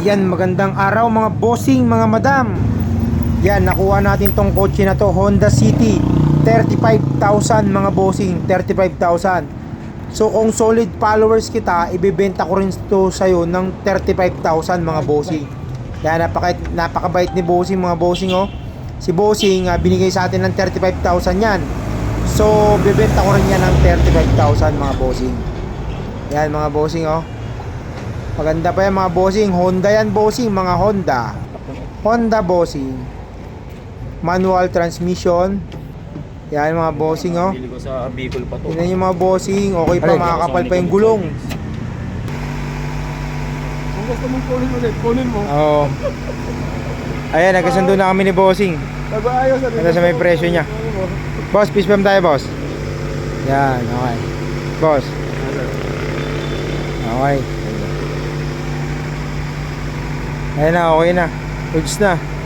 Yan, magandang araw mga bossing, mga madam. Yan, nakuha natin tong kotse na to, Honda City. 35,000 mga bossing, 35,000. So kung solid followers kita, ibebenta ko rin to sa'yo ng 35,000 mga bossing. Yan, napakabait ni bossing mga bossing oh. Si bossing binigay sa atin ng 35,000 yan. So bebenta ko rin yan ng 35,000 mga bossing. Yan mga bossing oh. Maganda pa yan mga bossing. Honda yan bossing, mga Honda. Honda bossing. Manual transmission. Yan mga bossing oh. Bili ko sa Bicol pa to. Tingnan nyo mga bossing. Okay pa, makakapal pa yung gulong. Kung gusto mong kunin ulit, kunin mo. Oo. Ayan, nagkasundo na kami ni bossing. Nag-aayos na Ito sa may presyo niya. Boss, peace bump tayo boss. Yan, okay. Boss. Okay. Ayan na, okay na. Goods na.